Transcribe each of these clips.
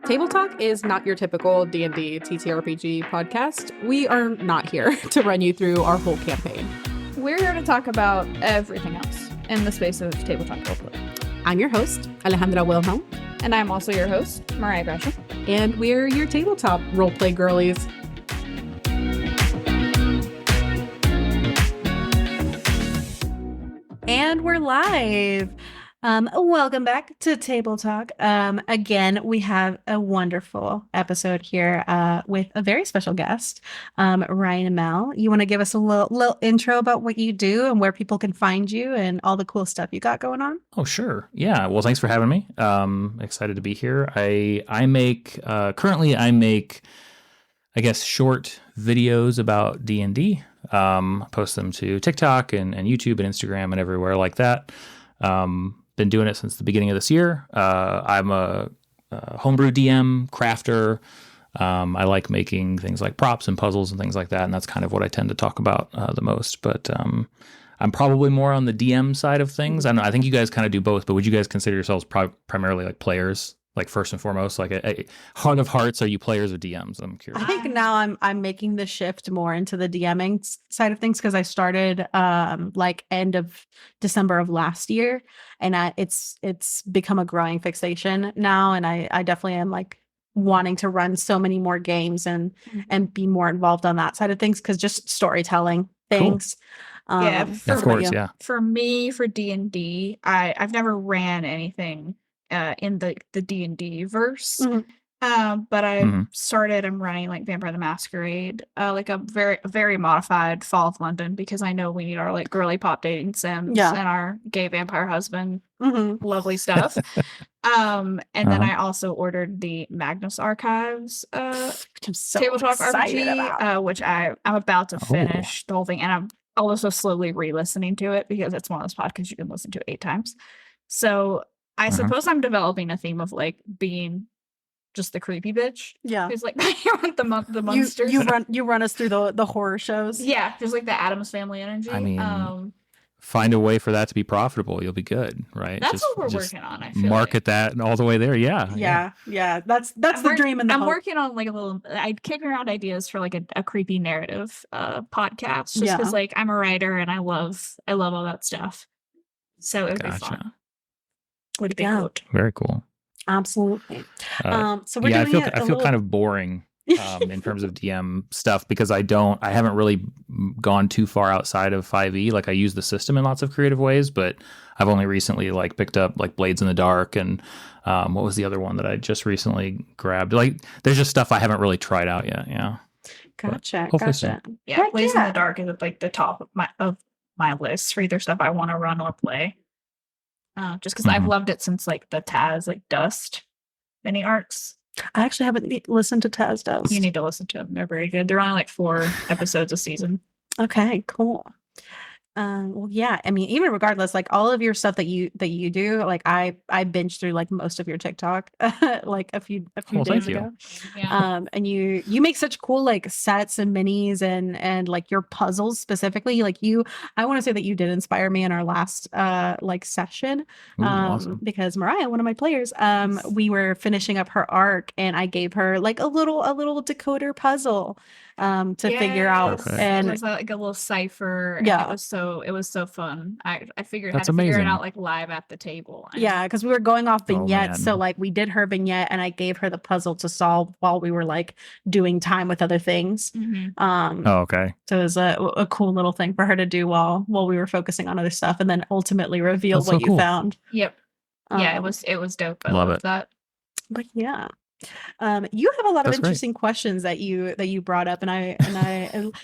Table Talk is not your typical D&D TTRPG podcast. We are not here to run you through our whole campaign. We're here to talk about everything else in the space of tabletop roleplay. I'm your host, Alejandra Wilhelm. And I'm also your host, Mariah Gresham. And we're your tabletop roleplay girlies. And we're live. Welcome back to Table Talk. Again, we have a wonderful episode here with a very special guest, Ryan and Imel. You want to give us a little intro about what you do and where people can find you and all the cool stuff you got going on? Oh, sure. Yeah. Well, thanks for having me. Excited to be here. I make, I guess, short videos about D&D. Post them to TikTok and YouTube and Instagram and everywhere like that. Been doing it since the beginning of this year. I'm a homebrew DM, crafter. I like making things like props and puzzles and things like that, and that's kind of what I tend to talk about the most. But I'm probably more on the DM side of things. I think you guys kind of do both, but would you guys consider yourselves primarily like players? Like first and foremost, like a heart of hearts, are you players or DMs? I'm curious. I think now I'm making the shift more into the DMing side of things because I started like end of December of last year, and it's become a growing fixation now, and I definitely am like wanting to run so many more games and be more involved on that side of things because just storytelling things. Cool. Of course, yeah. For me, for D&D, I've never ran anything in the D&D verse. But I'm running like Vampire the Masquerade, like a very modified Fall of London, because I know we need our like girly pop dating sims and our gay vampire husband. Lovely stuff. And then I also ordered the Magnus Archives I'm so tabletop excited RPG, about. which I'm about to finish the whole thing, and I'm also slowly re-listening to it because it's one of those podcasts you can listen to 8 times. So I suppose I'm developing a theme of like being just the creepy bitch. Yeah. Who's like the monsters. You run us through the horror shows. Yeah, just like the Addams Family energy. I mean, find a way for that to be profitable. You'll be good, right? That's what we're working on. I feel market that all the way there. Yeah. That's the dream. And I'm working on like a little. I kick around ideas for like a creepy narrative podcast, just because like I'm a writer and I love all that stuff. So it would be fun. Would be good. Very cool. Absolutely. So we're doing I feel kind of boring in terms of DM stuff because I haven't really gone too far outside of 5e. Like I use the system in lots of creative ways, but I've only recently like picked up like Blades in the Dark and what was the other one that I just recently grabbed? Like there's just stuff I haven't really tried out yet. Yeah. Gotcha. Yeah, Blades in the Dark is at like the top of my list for either stuff I want to run or play. Just because I've loved it since like the Taz like Dust mini arcs. I actually haven't listened to Taz Dust. You need to listen to them. They're very good. They're only like 4 episodes a season. Okay, cool. Well, yeah. I mean, even regardless, like all of your stuff that you do, like I binged through like most of your TikTok, like a few days ago. Yeah. And you make such cool like sets and minis and like your puzzles specifically. Like I want to say that you did inspire me in our last like session. Awesome. Because Mariah, one of my players, we were finishing up her arc, and I gave her like a little decoder puzzle to figure out. Perfect. And it was like a little cipher. Yeah. It was so fun. I figured That's how to figure amazing. it out like live at the table. Yeah, because we were going off vignettes. man. So like we did her vignette and I gave her the puzzle to solve while we were like doing time with other things. Okay. So it was a cool little thing for her to do while we were focusing on other stuff, and then ultimately reveal That's what so you cool. found. Yep. Yeah, it was dope. I Love loved it. that. But yeah. You have a lot of That's interesting questions that you brought up, and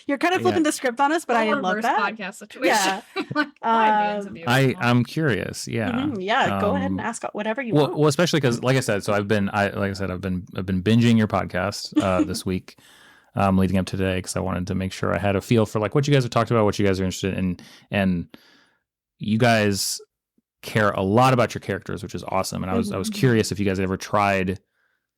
you're kind of flipping the script on us, but I love that. Podcast situation. Yeah. I'm curious. Yeah. Yeah. Go ahead and ask whatever you want. Well, especially because, like I said, so I've been binging your podcast this week, leading up to today, because I wanted to make sure I had a feel for like what you guys have talked about, what you guys are interested in, and you guys care a lot about your characters, which is awesome. And I was curious if you guys had ever tried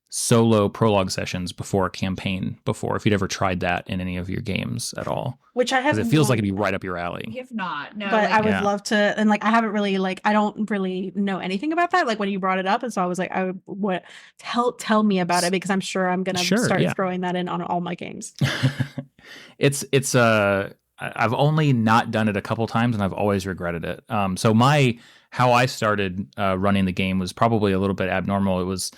solo prologue sessions before a campaign before, if you'd ever tried that in any of your games at all. Which I Because have. it feels like it'd be right up your alley. You have not. No, But I would Yeah. love to, and like I haven't really I don't really know anything about that. Like when you brought it up, and so I was like, I would what tell me about it because I'm sure I'm gonna start throwing that in on all my games. It's I've only not done it a couple times and I've always regretted it. So how I started running the game was probably a little bit abnormal. It was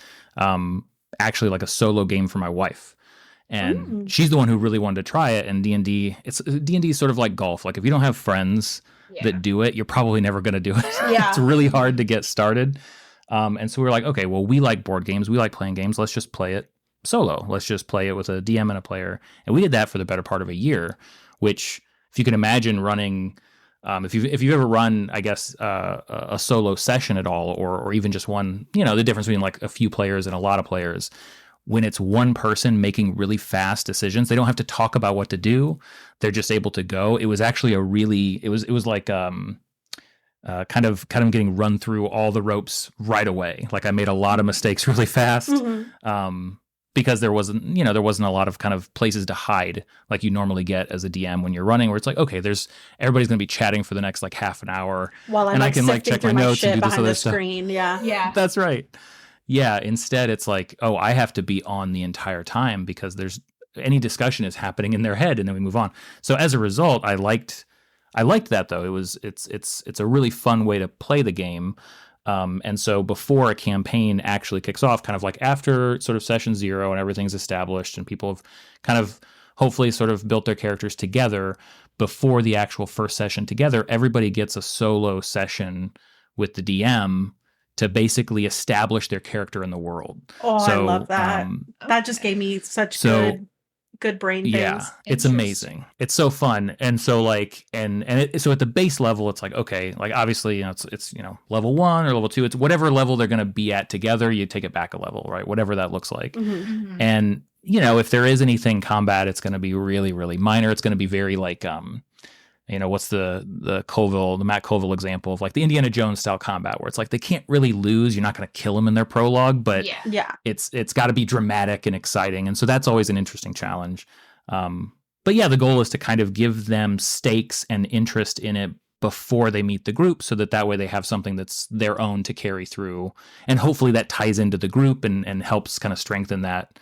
actually like a solo game for my wife. And she's the one who really wanted to try it. And D&D is sort of like golf. Like if you don't have friends that do it, you're probably never going to do it. Yeah. It's really hard to get started. And so we were like, okay, well, we like board games. We like playing games. Let's just play it solo. Let's just play it with a DM and a player. And we did that for the better part of a year, which if you can imagine running, if you've ever run, I guess, a solo session at all, or even just one, the difference between like a few players and a lot of players, when it's one person making really fast decisions, they don't have to talk about what to do. They're just able to go. It was actually it was like kind of getting run through all the ropes right away. Like I made a lot of mistakes really fast. Because there wasn't a lot of kind of places to hide like you normally get as a DM when you're running, where it's like, okay, everybody's going to be chatting for the next like half an hour, while I'm and I can like check my notes and do this other stuff. Screen. Yeah, that's right. Yeah. Instead, it's like, oh, I have to be on the entire time because any discussion is happening in their head, and then we move on. So as a result, I liked that though. It's a really fun way to play the game. And so before a campaign actually kicks off, kind of like after sort of session 0 and everything's established and people have kind of hopefully sort of built their characters together, before the actual first session together, everybody gets a solo session with the DM to basically establish their character in the world. Oh, so, I love that. That just gave me such good brain things. Yeah, it's amazing. It's so fun. And so like, so at the base level, it's like, okay, like obviously, it's level 1 or level 2, it's whatever level they're going to be at together, you take it back a level, right? Whatever that looks like. And, if there is anything combat, it's going to be really, really minor. It's going to be very like, what's the Matt Colville example of like the Indiana Jones style combat, where it's like they can't really lose. You're not going to kill them in their prologue, but it's got to be dramatic and exciting. And so that's always an interesting challenge. But yeah, the goal is to kind of give them stakes and interest in it before they meet the group, so that way they have something that's their own to carry through. And hopefully that ties into the group and helps kind of strengthen that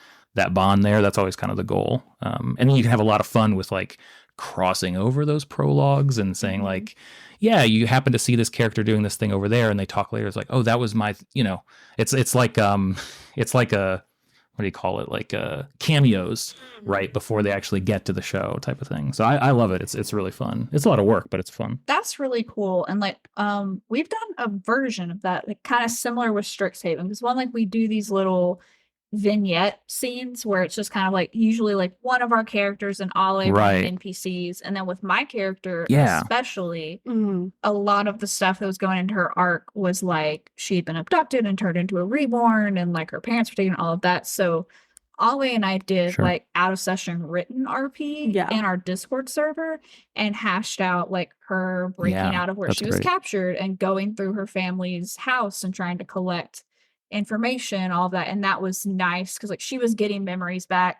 bond there. That's always kind of the goal. And then you can have a lot of fun with like crossing over those prologues and saying like, yeah, you happen to see this character doing this thing over there, and they talk later. It's like, oh, that was my, it's like a, what do you call it? Like cameos right before they actually get to the show type of thing. So I love it. It's really fun. It's a lot of work, but it's fun. That's really cool. And like, we've done a version of that, like kind of similar with Strixhaven, because like we do these little vignette scenes where it's just kind of like usually like one of our characters and all NPCs, and then with my character especially, a lot of the stuff that was going into her arc was like she'd been abducted and turned into a reborn, and like her parents were taking all of that. So Ollie and I did like out of session written RP in our Discord server and hashed out like her breaking out of where she was captured and going through her family's house and trying to collect information, all of that. And that was nice because like she was getting memories back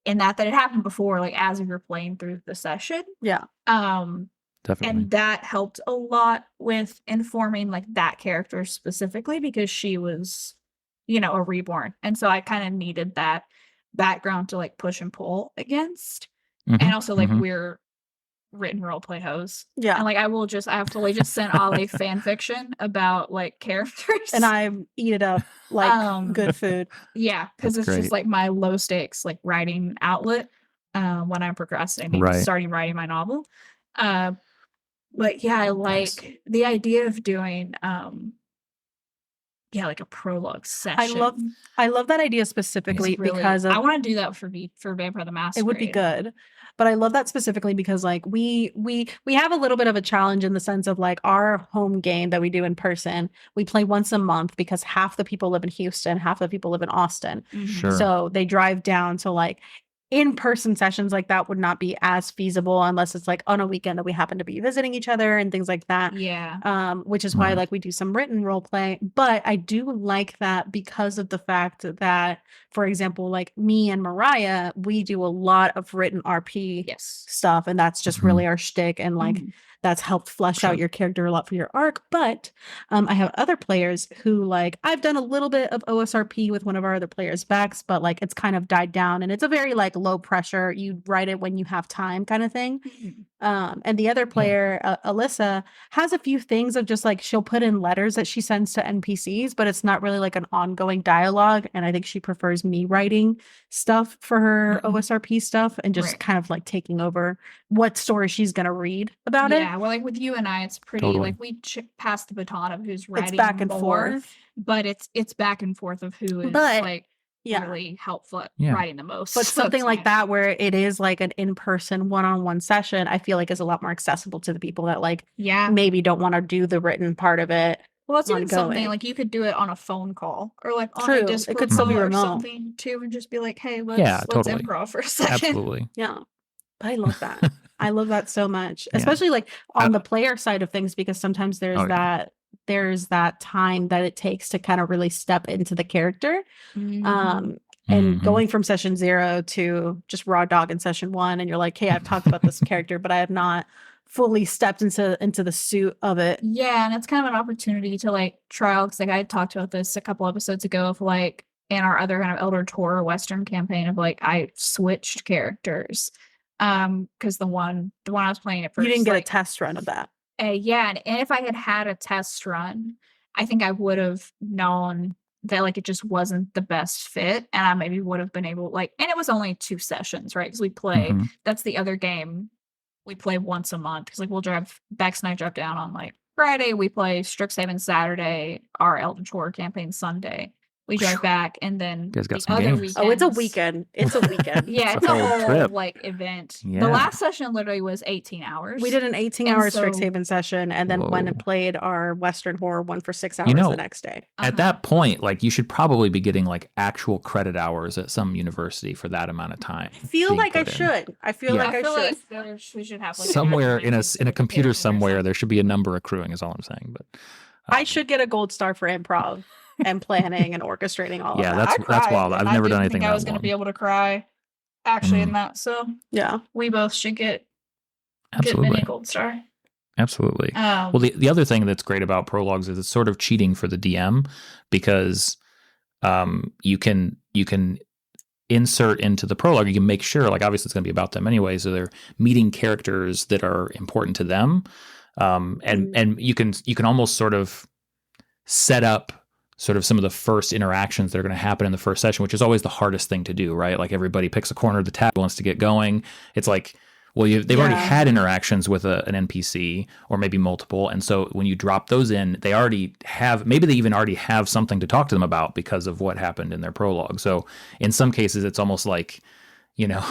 in that had happened before, like as we were playing through the session. Definitely. And that helped a lot with informing like that character specifically, because she was a reborn, and so I kind of needed that background to like push and pull against. And also like we're written role play hoes. And like I have to like just send Ollie fan fiction about like characters, and I eat it up like good food. Yeah, because it's just like my low stakes like writing outlet when I'm procrastinating starting writing my novel. But yeah, I like the idea of doing like a prologue session. I love that idea specifically because I want to do that for Vampire the Masquerade. It would be good. But I love that specifically because like we have a little bit of a challenge in the sense of like our home game that we do in person, we play once a month because half the people live in Houston, half the people live in Austin. Sure. So they drive down to like in-person sessions like that would not be as feasible unless it's like on a weekend that we happen to be visiting each other and things like that. Yeah. Which is why Right. like we do some written role play. But I do like that because of the fact that, for example, like me and Mariah, we do a lot of written RP Yes. stuff, and that's just really our shtick, and like Mhm. that's helped flesh Sure. out your character a lot for your arc. But I have other players who, like, I've done a little bit of OSRP with one of our other players, Bex, but like it's kind of died down, and it's a very like low pressure, you write it when you have time kind of thing. Mhm. And the other player, Alyssa, has a few things of just like she'll put in letters that she sends to NPCs, but it's not really like an ongoing dialogue. And I think she prefers me writing stuff for her Mhm. OSRP stuff and just Right. kind of like taking over what story she's gonna read about it. Yeah, well, like with you and I, it's pretty Totally. like we pass the baton of who's It's writing back and more, forth. but it's back and forth of who is But, like Yeah. really helpful at Yeah. writing the most. But So something it's like nice. that where it is like an in-person one-on-one session, I feel like is a lot more accessible to the people that like Yeah. maybe don't want to do the written part of it. Well, that's even something ongoing. like you could do it on a phone call or like on True, a it Discord could still be call or remote. something too, and just be like, "Hey, let's Yeah, let's totally. improv for a second." Absolutely. Yeah. But I love that. I love that so much, Yeah. especially like on I- the player side of things, because sometimes there's Oh, yeah. that time that it takes to kind of really step into the character. Mhm. And Mhm. going from session 0 to just raw dog in session 1, and you're like, hey, I've talked about this character, but I have not fully stepped into the suit of it. Yeah, and it's kind of an opportunity to like trial because like I talked about this a couple episodes ago of like in our other kind of Elder Tour Western campaign of like I switched characters. Because the one I was playing at first, You didn't get like, a test run of that. yeah, and if I had a test run, I think I would have known that like it just wasn't the best fit, and I maybe would have been able like, and it was only 2 sessions, right? Because we play. Mhm. That's the other game. We play once a month because like we'll drive Bex and I drive down on like Friday. We play Strixhaven Saturday. Our Elder Tour campaign Sunday. We drive back, and then guys got the some other games. weekends. Oh, it's a weekend. It's a weekend. Yeah, It's it's a a whole whole trip. like event. Yeah. The last session literally was 18 hours. We did an 18-hour And so- Strixhaven session, and then went and Whoa. played our Western Horror one for 6 hours You know, the next day. At that point, like you should probably be getting like actual credit hours at some university for that amount of time. I feel being like I put in. should. I feel Yeah. like I feel should. like we should have like Somewhere an in a academic computer certification or somewhere something. there should be a number accruing is all I'm saying. But I should get a gold star for improv and planning and orchestrating all Yeah, of that. that's wild. I've never done anything I that was going to be long. able to cry actually in Mm. that. So Yeah. we both should get Absolutely. mini gold star. Absolutely. Well, the other thing that's great about prologues is it's sort of cheating for the DM because you can insert into the prologue. You can make sure, like obviously it's going to be about them anyway, so they're meeting characters that are important to them, and you can almost sort of set up sort of some of the first interactions that are going to happen in the first session, which is always the hardest thing to do, right? Like everybody picks a corner of the table, wants to get going. It's like, well, they've already had interactions with an NPC or maybe multiple. And so when you drop those in, they already have, maybe they even already have something to talk to them about because of what happened in their prologue. So in some cases, it's almost like, you know,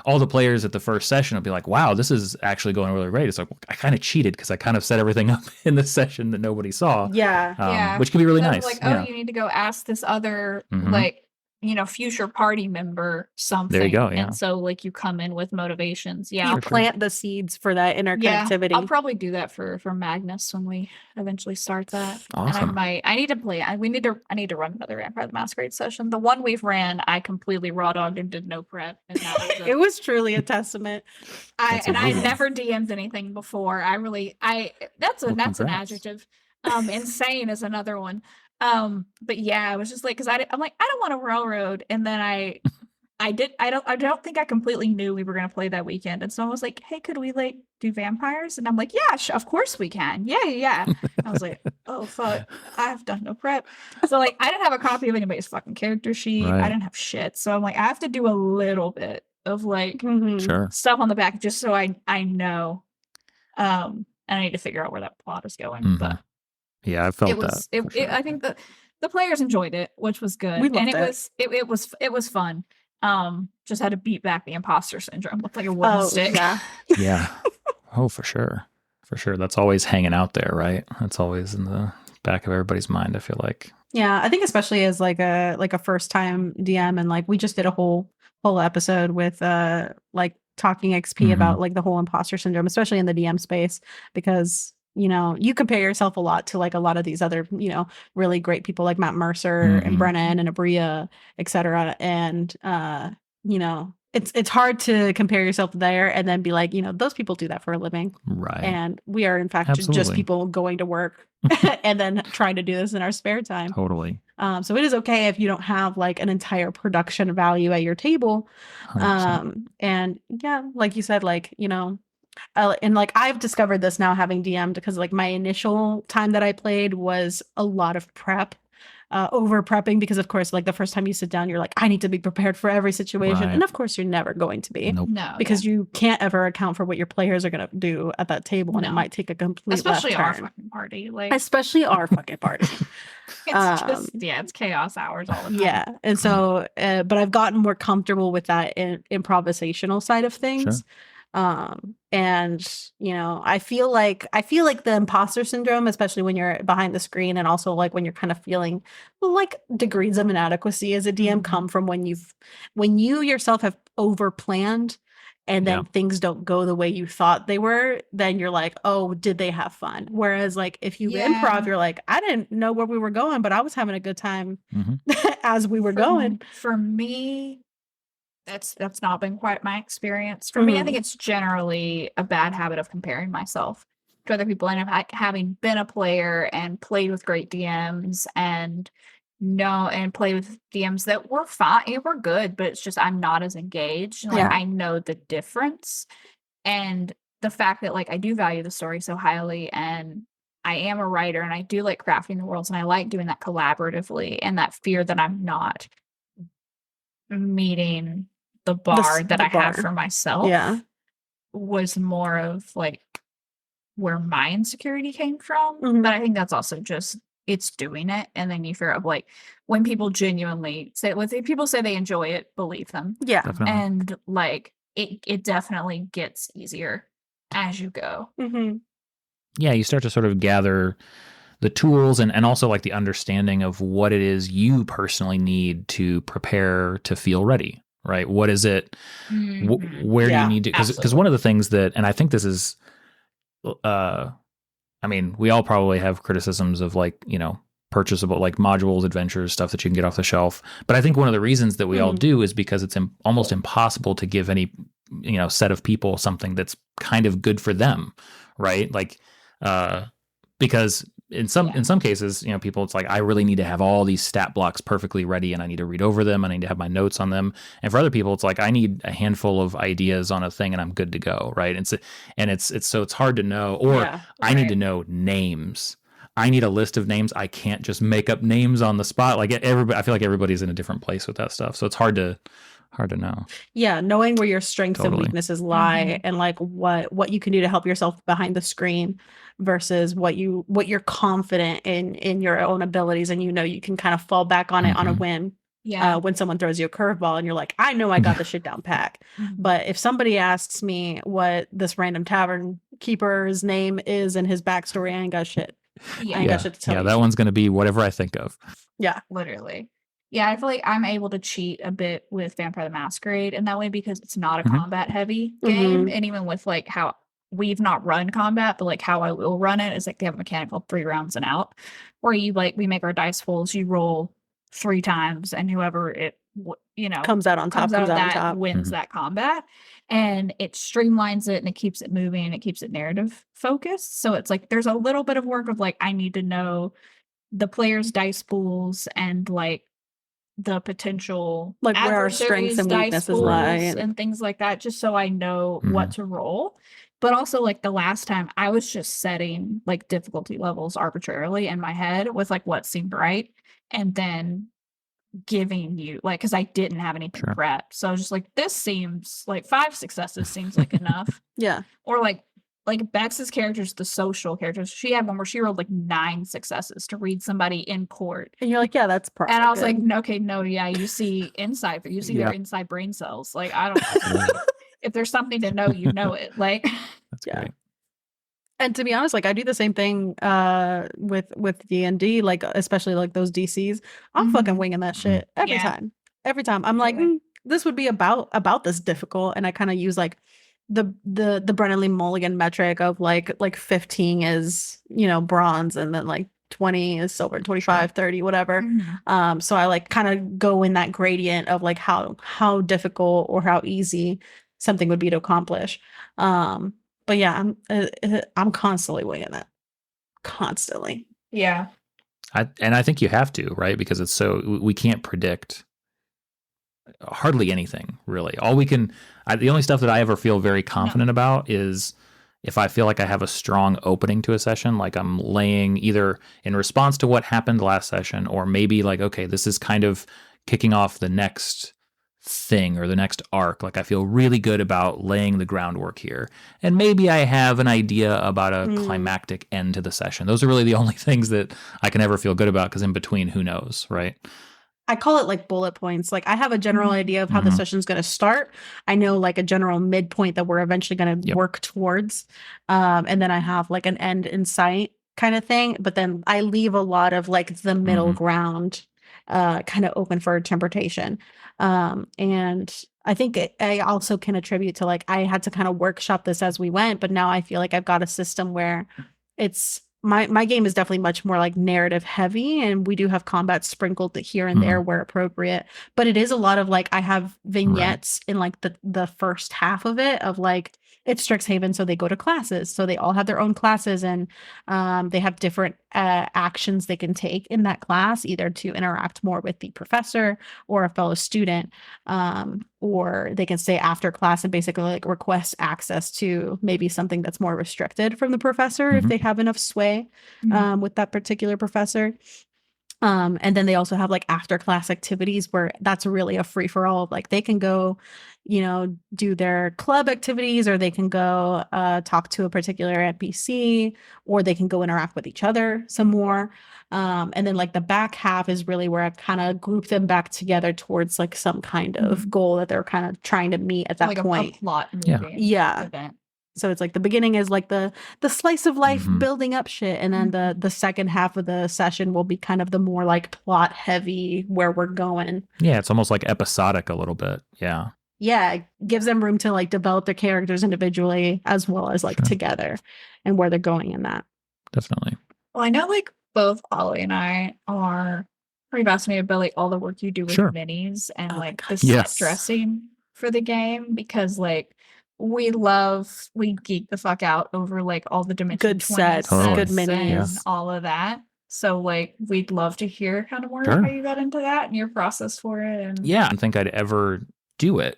all the players at the first session will be like, wow, this is actually going really great. It's like, well, I kind of cheated because I kind of set everything up in the session that nobody saw. Yeah. Which can be really Then nice. like, yeah. you need to go ask this other Mhm. like, you know, future party member something. There you go, yeah. And so like you come in with motivations. Yeah. You I'll- plant the seeds for that Yeah, interconnectivity. I'll probably do that for Magnus when we eventually start that. Awesome. And I need to play. I need to run another Vampire the Masquerade session. The one we've ran, I completely raw dogged and did no prep. And that was It was truly a testament. That's I amazing. never DM'd anything before. That's an Congrats. adjective. Insane is another one. But yeah, I was just like, because I'm like, I don't want to railroad, and then I don't think I completely knew we were gonna play that weekend, and so I was like, hey, could we like do vampires? And I'm like, yeah, of course we can. Yeah. I was like, oh fuck, I've done no prep, so like I didn't have a copy of anybody's fucking character sheet. Right. I didn't have shit, so I'm like, I have to do a little bit of like Mhm. Sure. stuff on the back just so I know. And I need to figure out where that plot is going, Mhm. but. Yeah, I felt It was that. for sure. I think the players enjoyed it, which was good. We loved and it. it was fun. Just had to beat back the imposter syndrome with like a wooden Oh, stick. yeah. Yeah. Oh, for sure. For sure. That's always hanging out there, right? That's always in the back of everybody's mind, I feel like. Yeah, I think especially as like a first time DM, and like we just did a whole whole episode with like talking XP about like the whole imposter syndrome, especially in the DM space, because you know, you compare yourself a lot to like a lot of these other, you know, really great people like Matt Mercer and Brennan and Abria, etc. And you know, it's hard to compare yourself there and then be like, you know, those people do that for a living. Right. And we are in fact just people going to work and then trying to do this in our spare time. Totally. So it is okay if you don't have like an entire production value at your table. 100%. And yeah, like you said, like, you know, and like I've discovered this now having DM'd, because like my initial time that I played was a lot of prep, over prepping, because of course like the first time you sit down you're like, I need to be prepared for every situation, and of course you're never going to be. Nope. No, because you can't ever account for what your players are going to do at that table, and it might take a complete especially left our turn. fucking party, like Especially our fucking party. it's just it's chaos hours all the time. Yeah, and so but I've gotten more comfortable with that improvisational side of things. Sure. And you know, I feel like the imposter syndrome, especially when you're behind the screen, and also like when you're kind of feeling like degrees of inadequacy as a DM, come from when you yourself have over planned and then things don't go the way you thought they were, then you're like, oh, did they have fun? Whereas like if you improv, you're like, I didn't know where we were going, but I was having a good time as we were going. For me, that's not been quite my experience. For me, I think it's generally a bad habit of comparing myself to other people. And having been a player and played with great DMs and played with DMs that were fine, were good, but it's just I'm not as engaged. Like I know the difference. And the fact that like I do value the story so highly, and I am a writer, and I do like crafting the worlds, and I like doing that collaboratively, and that fear that I'm not meeting the bar that I have for myself was more of like where my insecurity came from. But I think that's also just it's doing it, and then you figure out like when people genuinely say, if people say they enjoy it, believe them. Yeah. Definitely. And like it definitely gets easier as you go. Yeah, you start to sort of gather the tools and also like the understanding of what it is you personally need to prepare to feel ready, right? What is it? Where do you need to? Because one of the things that, and I think this is, I mean, we all probably have criticisms of like, you know, purchasable like modules, adventures, stuff that you can get off the shelf. But I think one of the reasons that we all do is because it's almost impossible to give any, you know, set of people something that's kind of good for them, right? Like, because in some cases, you know, people, it's like, I really need to have all these stat blocks perfectly ready, and I need to read over them, and I need to have my notes on them. And for other people, it's like, I need a handful of ideas on a thing and I'm good to go, right? And so it's hard to know, or I need to know names. I need a list of names. I can't just make up names on the spot. Like everybody, I feel like everybody's in a different place with that stuff. So it's hard to know. Yeah, knowing where your strengths and weaknesses lie, and like what you can do to help yourself behind the screen versus what you're confident in your own abilities, and you know you can kind of fall back on it on a whim. When someone throws you a curveball and you're like, I know I got the shit down pack. But if somebody asks me what this random tavern keeper's name is and his backstory, I ain't got shit. I ain't got shit to tell you. That one's gonna be whatever I think of. Yeah, literally. Yeah, I feel like I'm able to cheat a bit with Vampire the Masquerade in that way, because it's not a combat heavy game. And even with like how we've not run combat, but like how I will run it is like they have a mechanic called 3 rounds and out, where you like, we make our dice rolls, you roll 3 times, and whoever it, you know, comes out on top wins that combat. And it streamlines it, and it keeps it moving, and it keeps it narrative focused. So it's like there's a little bit of work of like, I need to know the players' dice pools and like the potential like where our strengths and weaknesses lie and things like that, just so I know what to roll. But also like the last time I was just setting like difficulty levels arbitrarily in my head with like what seemed right, and then giving you like, because I didn't have anything prepped, so I was just like, this seems like 5 successes seems like enough. Or like Bex's character's the social character. She had one where she rolled like 9 successes to read somebody in court. And you're like, yeah, that's perfect. And I was like, okay, no, yeah, you see inside, but you see their inside brain cells. Like, I don't know. If there's something to know, you know it. Like, that's great. And to be honest, like I do the same thing with D&D, like especially like those DCs. I'm fucking winging that shit every time. Every time I'm like, this would be about this difficult, and I kind of use like the Brennan Lee Mulligan metric of like 15 is, you know, bronze, and then like 20 is silver, 25, 30, whatever. So I like kind of go in that gradient of like how difficult or how easy something would be to accomplish. But yeah, I'm constantly winging it. Constantly. Yeah. I think you have to, right? Because it's we can't predict hardly anything, really. The only stuff that I ever feel very confident about is if I feel like I have a strong opening to a session, like I'm laying either in response to what happened last session, or maybe like, okay, this is kind of kicking off the next thing or the next arc. Like I feel really good about laying the groundwork here. And maybe I have an idea about a climactic end to the session. Those are really the only things that I can ever feel good about, because in between, who knows, right? I call it like bullet points. Like I have a general idea of how the session's going to start. I know like a general midpoint that we're eventually going to work towards. And then I have like an end in sight kind of thing. But then I leave a lot of like the middle ground kind of open for interpretation. And I think I also can attribute to like I had to kind of workshop this as we went. But now I feel like I've got a system where it's my game is definitely much more like narrative heavy, and we do have combat sprinkled here and there where appropriate, but it is a lot of like I have vignettes in like the first half of it of like it's Strixhaven, so they go to classes, so they all have their own classes, and they have different actions they can take in that class, either to interact more with the professor or a fellow student, or they can stay after class and basically like request access to maybe something that's more restricted from the professor if they have enough sway with that particular professor. And then they also have like after class activities where that's really a free for all. Like they can go, you know, do their club activities, or they can go talk to a particular NPC, or they can go interact with each other some more. And then like the back half is really where I've kind of grouped them back together towards like some kind of goal that they're kind of trying to meet at that like point. A plot movie event. So it's like the beginning is like the slice of life building up shit, and then the second half of the session will be kind of the more like plot heavy where we're going. Yeah, it's almost like episodic a little bit. Yeah. Yeah, it gives them room to like develop their characters individually as well as like together and where they're going in that. Definitely. Well, I know like both Ollie and I are pretty fascinated by like all the work you do with minis and like the set dressing for the game, because like we geek the fuck out over like all the Dimension good 20 sets, good minis, and all of that. So like we'd love to hear kind of more how you got into that and your process for it. And I don't think I'd ever do it.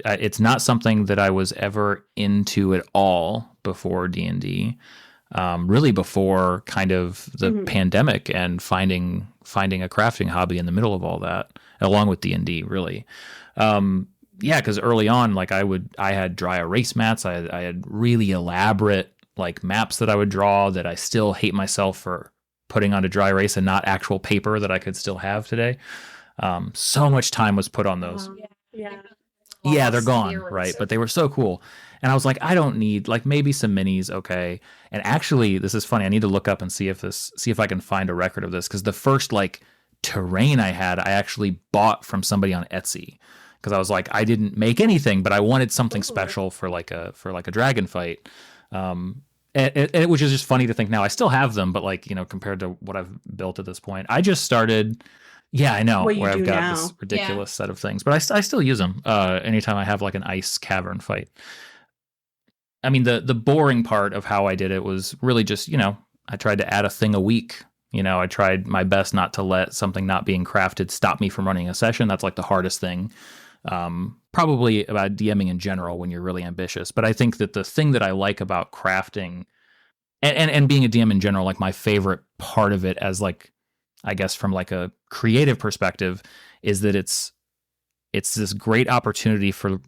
It's not something that I was ever into at all before D&D. Really before kind of the pandemic and finding a crafting hobby in the middle of all that, along with D&D, really. Because early on, like I had dry erase mats. I had really elaborate like maps that I would draw that I still hate myself for putting onto dry erase and not actual paper that I could still have today. So much time was put on those. Yeah, they're gone, right? But they were so cool. And I was like, I don't need like maybe some minis, okay. And actually, this is funny. I need to look up and see if I can find a record of this, because the first like terrain I had, I actually bought from somebody on Etsy. Because I was like, I didn't make anything, but I wanted something special for like a dragon fight, and it was just funny to think now I still have them, but like, you know, compared to what I've built at this point, I just started. Yeah, I know where I've got this ridiculous set of things, but I still use them anytime I have like an ice cavern fight. I mean, the boring part of how I did it was really just, you know, I tried to add a thing a week. You know, I tried my best not to let something not being crafted stop me from running a session. That's like the hardest thing. Probably about DMing in general when you're really ambitious. But I think that the thing that I like about crafting and being a DM in general, like my favorite part of it as like, I guess from like a creative perspective, is that it's this great opportunity for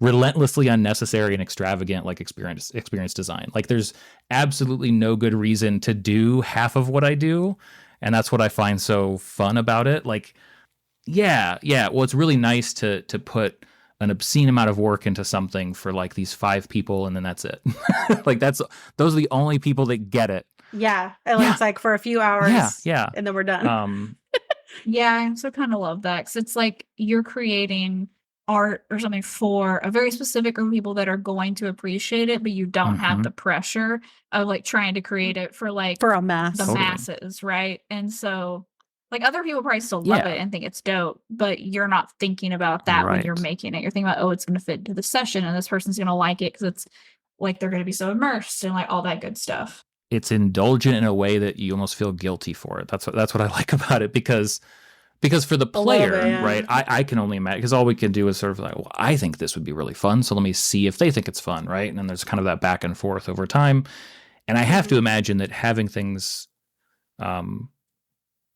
relentlessly unnecessary and extravagant like experience design. Like there's absolutely no good reason to do half of what I do. And that's what I find so fun about it. Like, yeah. Well, it's really nice to put an obscene amount of work into something for like these 5 people, and then that's it. Like those are the only people that get it. Yeah. And it's like for a few hours. Yeah. And then we're done. Yeah, I also kind of love that because it's like you're creating art or something for a very specific group of people that are going to appreciate it, but you don't have the pressure of like trying to create it for like For a mass. the Totally. masses, right? And so like other people probably still love Yeah. it and think it's dope, but you're not thinking about that when you're Right. making it. You're thinking about, oh, it's going to fit into the session and this person's going to like it because it's like they're going to be so immersed and like all that good stuff. It's indulgent in a way that you almost feel guilty for it. That's what I like about it because for the player, bit, yeah. right? I can only imagine because all we can do is sort of like, well, I think this would be really fun, so let me see if they think it's fun, right? And then there's kind of that back and forth over time. And I have to imagine that having things,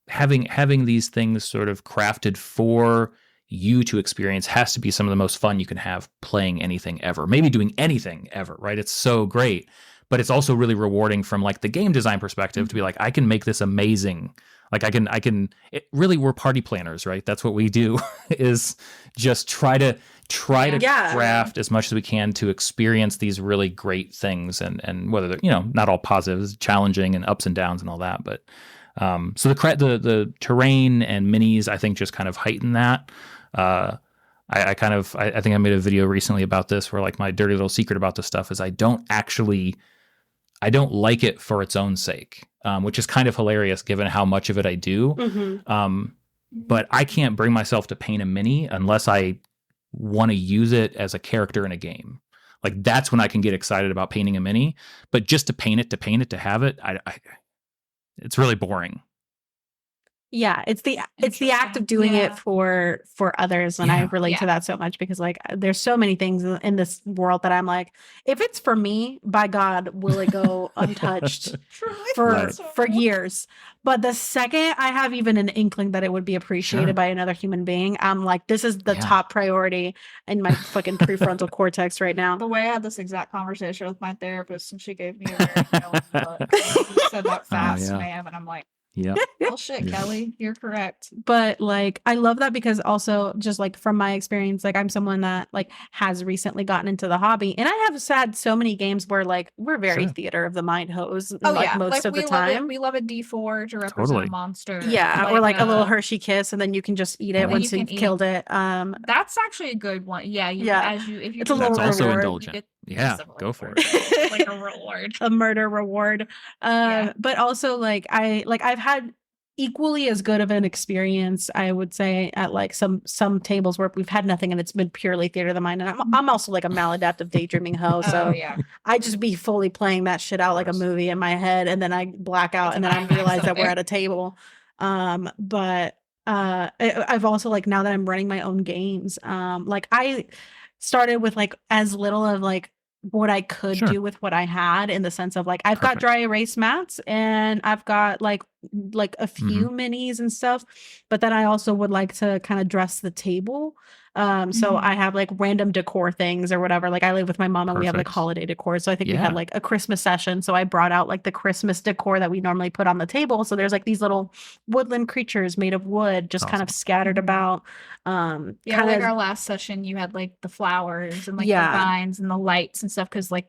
having these things sort of crafted for you to experience has to be some of the most fun you can have playing anything ever. Maybe doing anything ever, right? It's so great. But it's also really rewarding from like the game design perspective to be like, I can make this amazing. Like really, we're party planners, right? That's what we do is just try to craft as much as we can to experience these really great things and whether they're, not all positives, challenging and ups and downs and all that. But so the terrain and minis, I think just kind of heighten that. I think I made a video recently about this where like my dirty little secret about this stuff is I don't like it for its own sake, which is kind of hilarious given how much of it I do. But I can't bring myself to paint a mini unless I want to use it as a character in a game. Like that's when I can get excited about painting a mini. But just to paint it, to have it, it's really boring. Yeah, it's the act of doing it for others, and I relate to that so much because like there's so many things in this world that I'm like, if it's for me, by God, will it go untouched for years? But the second I have even an inkling that it would be appreciated by another human being, I'm like, this is the top priority in my fucking prefrontal cortex right now. The way I had this exact conversation with my therapist, and she gave me a very knowing look. You said that fast, ma'am, and I'm like, yeah. Well, shit, Kelly, you're correct. But like, I love that because also just like from my experience, like I'm someone that like has recently gotten into the hobby, and I have had so many games where like we're very theater of the mind hoes most of the time. We love a D4 to represent a monster. Yeah, or like a little Hershey Kiss, and then you can just eat it once you've killed it. That's actually a good one. Yeah, if you it's a little also reward. Indulgent. Yeah, go for it. Like a reward, a murder reward. But also like I've had equally as good of an experience, I would say, at like some tables where we've had nothing and it's been purely theater of the mind. And I'm also like a maladaptive daydreaming hoe, so I just be fully playing that shit out like a movie in my head, and then I black out, and then I realize that we're at a table. But I've also like now that I'm running my own games, like I started with like as little of like what I could do with what I had, in the sense of like I've got dry erase mats and I've got like a few minis and stuff, but then I also would like to kind of dress the table. So I have like random decor things or whatever. Like I live with my mom and we have like holiday decor. So I think we had like a Christmas session. So I brought out like the Christmas decor that we normally put on the table. So there's like these little woodland creatures made of wood, just kind of scattered about. Like our last session, you had like the flowers and like the vines and the lights and stuff. Cause like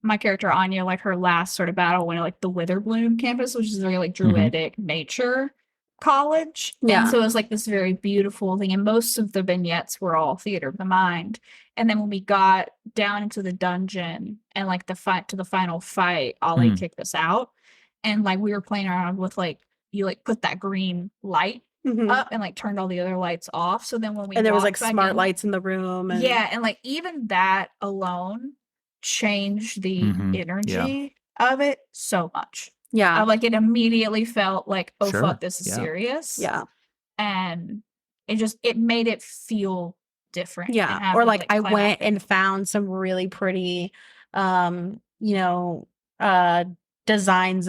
my character Anya, like her last sort of battle went like the Witherbloom campus, which is very like druidic nature college. And so it was like this very beautiful thing, and most of the vignettes were all theater of the mind. And then when we got down into the dungeon and like the final fight, Ollie kicked us out, and like we were playing around with like you like put that green light up and like turned all the other lights off, so then when we there was like smart lights in the room, and and like even that alone changed the energy of it so much. Like it immediately felt like, oh fuck, this is serious. And it made it feel different. Or like I went and found some really pretty designs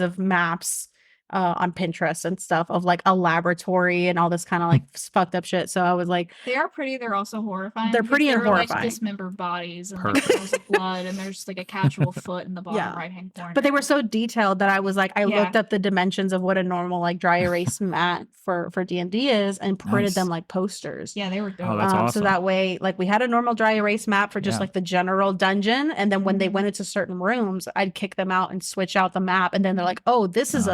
of maps on Pinterest and stuff of like a laboratory and all this kind of like fucked up shit. So I was like, they are pretty. They're also horrifying. They're pretty and horrifying. Like dismembered bodies and like trails of blood, and there's like a casual foot in the bottom right hand corner. But they were so detailed that I was like, I looked up the dimensions of what a normal like dry erase mat for D&D is, and printed them like posters. Yeah, they were dope. Oh, that's awesome. So that way, like we had a normal dry erase map for just like the general dungeon, and then when they went into certain rooms, I'd kick them out and switch out the map, and then they're like, oh, this is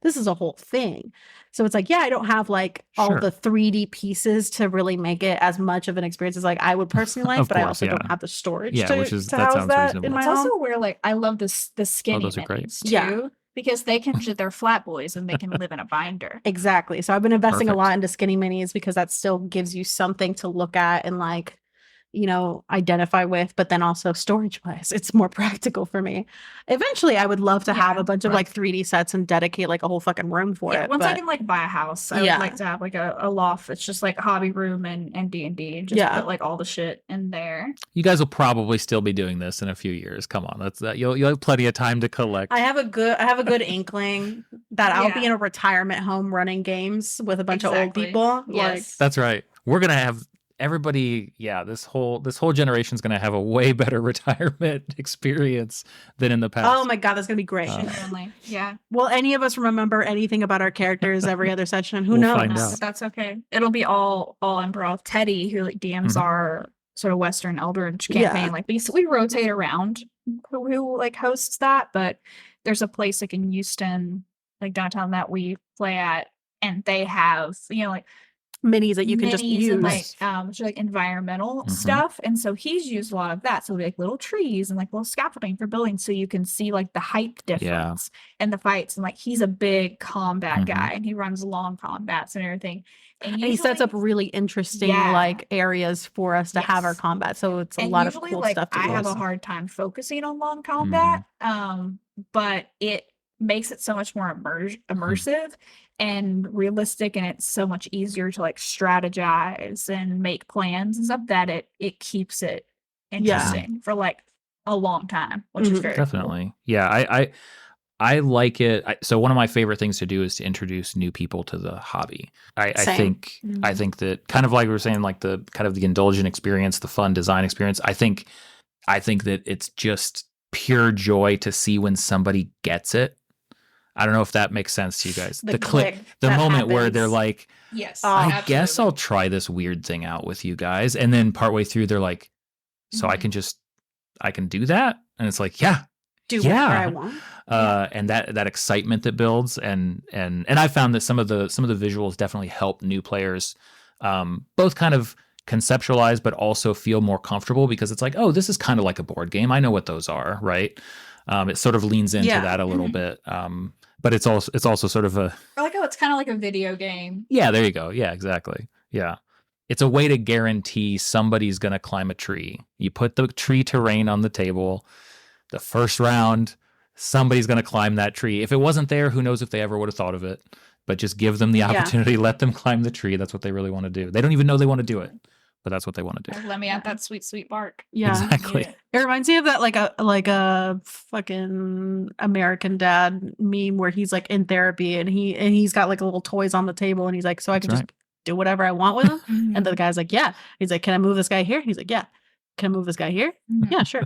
this is a whole thing. So it's like, yeah, I don't have like all Sure. the 3D pieces to really make it as much of an experience as like I would personally like, Of but I course, also yeah. don't have the storage Yeah, to, which is- to that house sounds that reasonable. in my It's home. also where like I love the skinny those are great. minis too, Yeah. because they're flat boys and they can live in a binder. Exactly. So I've been investing a Perfect. lot into skinny minis because that still gives you something to look at and like, you know, identify with, but then also storage wise, it's more practical for me. Eventually I would love to have Yeah. a bunch of Right. like 3D sets and dedicate like a whole fucking room for Yeah, it. once I But can like buy a house, I Yeah. would like to have like a loft that's just like a hobby room and D&D and just Yeah. put like all the shit in there. You guys will probably still be doing this in a few years. Come on, that's that. You'll have plenty of time to collect. I have a good inkling that I'll be Yeah. in a retirement home running games with a bunch of old Exactly. people. Yes. That's right. We're gonna have everybody. Yeah, this whole generation is gonna have a way better retirement experience than in the Like, past. oh my god, that's gonna be great. Genuinely. Yeah. Will any of us remember anything about our characters every other session? Who We'll knows? find No, out. that's okay. It'll be all improv. Teddy, who like DMs Mhm. our sort of Western Eldritch Yeah. campaign, like we rotate around who like hosts that, but there's a place like in Houston, like downtown that we play at, and they have, you know, like Minis that you can just minis use. and like which are, like environmental Mhm. stuff, and so he's used a lot of that, so like little trees and like little scaffolding for building, so you can see like the height difference and the fights, and like he's a big combat Mhm. guy and he runs long combats and everything, and And he sets up usually- really interesting Yeah. like areas for us to have our Yes. combat. So it's a and lot of usually cool like stuff to I do. have a hard time focusing on long combat, but it makes it so much more immersive and realistic, and it's so much easier to like strategize and make plans and stuff that it keeps it interesting for like a long time, which is Mhm. very cool. Definitely. Yeah, I like it. So one of my favorite things to do is to introduce new people to the hobby. I Same. think that kind of like we were saying, like the kind of the indulgent experience, the fun design experience. I think that it's just pure joy to see when somebody gets it. I don't know if that makes sense to you guys. The click, click the that moment where happens. they're like, Yes, I guess I'll try this weird thing out with you guys. And then partway through, they're like, so Mhm. I can do that. And it's like, yeah. Do Yeah. whatever I want. And that excitement that builds. And I found that some of the visuals definitely help new players, both kind of conceptualize, but also feel more comfortable because it's like, oh, this is kind of like a board game. I know what those are. Right. It sort of leans into Yeah. that a little Mhm. bit. But it's also sort of a, Or like, oh, it's kind of like a video game. yeah, there you go. Yeah, exactly. Yeah. It's a way to guarantee somebody's going to climb a tree. You put the tree terrain on the table. The first round, somebody's going to climb that tree. If it wasn't there, who knows if they ever would have thought of it. But just give them the Yeah. opportunity, let them climb the tree. That's what they really want to do. They don't even know they want to do it, but that's what they want to do. Like, let me add that sweet bark. Yeah. Exactly. Yeah. It reminds me of that like a fucking American Dad meme where he's like in therapy and he's got like little toys on the table and he's like, so I can That's just do whatever I want with them. Mm-hmm. And the guy's like, yeah. He's like, can I move this guy here? He's like, yeah. Can I move this guy here? Mhm. Yeah, sure.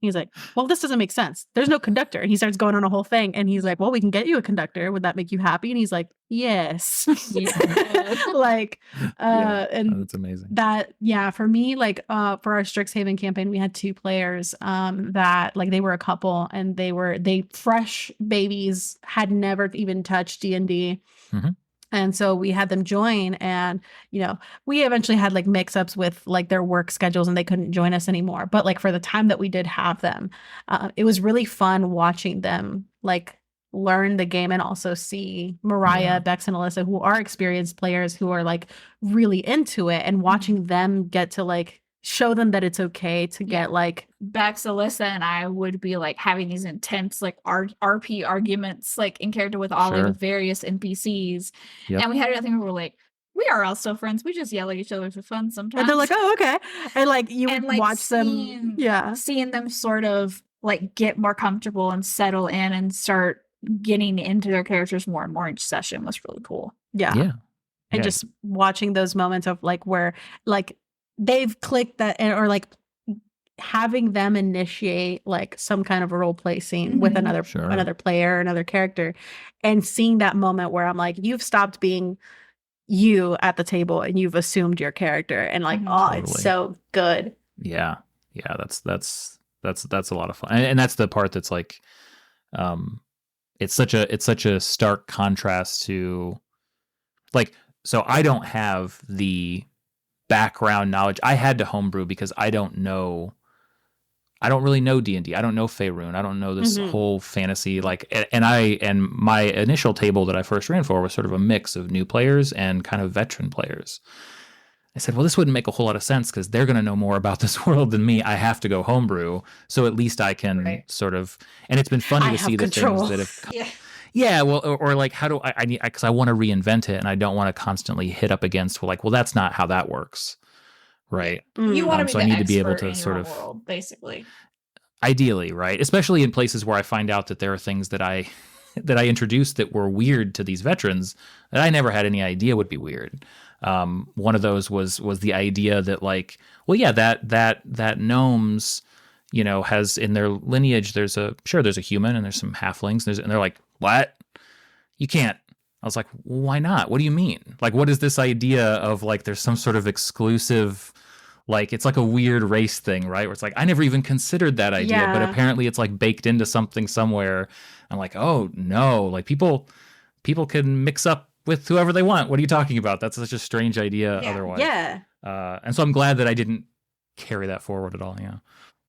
He's like, well, this doesn't make sense. There's no conductor. And he starts going on a whole thing. And he's like, well, we can get you a conductor. Would that make you happy? And he's like, yes. Yeah. like, Yeah. and That's amazing. that, yeah, for me, like, for our Strixhaven campaign, we had two players, that like they were a couple and they fresh babies, had never even touched D&D. Mhm. And so we had them join, and you know, we eventually had like mix-ups with like their work schedules and they couldn't join us anymore. But like for the time that we did have them, it was really fun watching them like learn the game and also see Mariah, Yeah. Bex, and Alyssa, who are experienced players who are like really into it, and watching them get to like show them that it's okay to Yeah. get like Bex, Alyssa, and I would be like having these intense like RP arguments like in character with Ollie Sure. with various NPCs. Yep. And we had nothing where we're like, we are all still friends. We just yell at each other for fun sometimes. and they're like, oh, okay. And like you And, would like, watch seeing- them. Yeah. seeing them sort of like get more comfortable and settle in and start getting into their characters more and more each session was really cool. Yeah. Yeah. And Yeah. just watching those moments of like where like they've clicked that, or like having them initiate like some kind of role play scene with Mhm. another Sure. another player, another character, and seeing that moment where I'm like, you've stopped being you at the table and you've assumed your character, and like, Mhm. oh, it's Totally. so good. Yeah. That's a lot of fun. And that's the part that's like, it's such a stark contrast to, like, so I don't have the background knowledge. I had to homebrew because I don't really know D&D. I don't know Faerun. I don't know this whole fantasy, like, and my initial table that I first ran for was sort of a mix of new players and kind of veteran players. I said, well, this wouldn't make a whole lot of sense because they're going to know more about this world than me. I have to go homebrew. So at least I can sort of, and it's been funny to see the things that have, yeah, well, or like, how do I need, because I want to reinvent it and I don't want to constantly hit up against, like, well, that's not how that works. Right. You want to be so the I need to be expert able to in sort your of world, basically. Ideally, right? Especially in places where I find out that there are things that I introduced that were weird to these veterans that I never had any idea would be weird. One of those was the idea that, like, well, yeah, that gnomes, you know, has in their lineage there's a human and there's some halflings. And they're like, what? You can't. I was like, well, why not? What do you mean? Like, what is this idea of, like, there's some sort of exclusive, like, it's like a weird race thing, right? Where it's like, I never even considered that idea, but apparently it's like baked into something somewhere. I'm like, oh no, like people can mix up with whoever they want. What are you talking about? That's such a strange idea otherwise. Yeah. And so I'm glad that I didn't carry that forward at all. Yeah.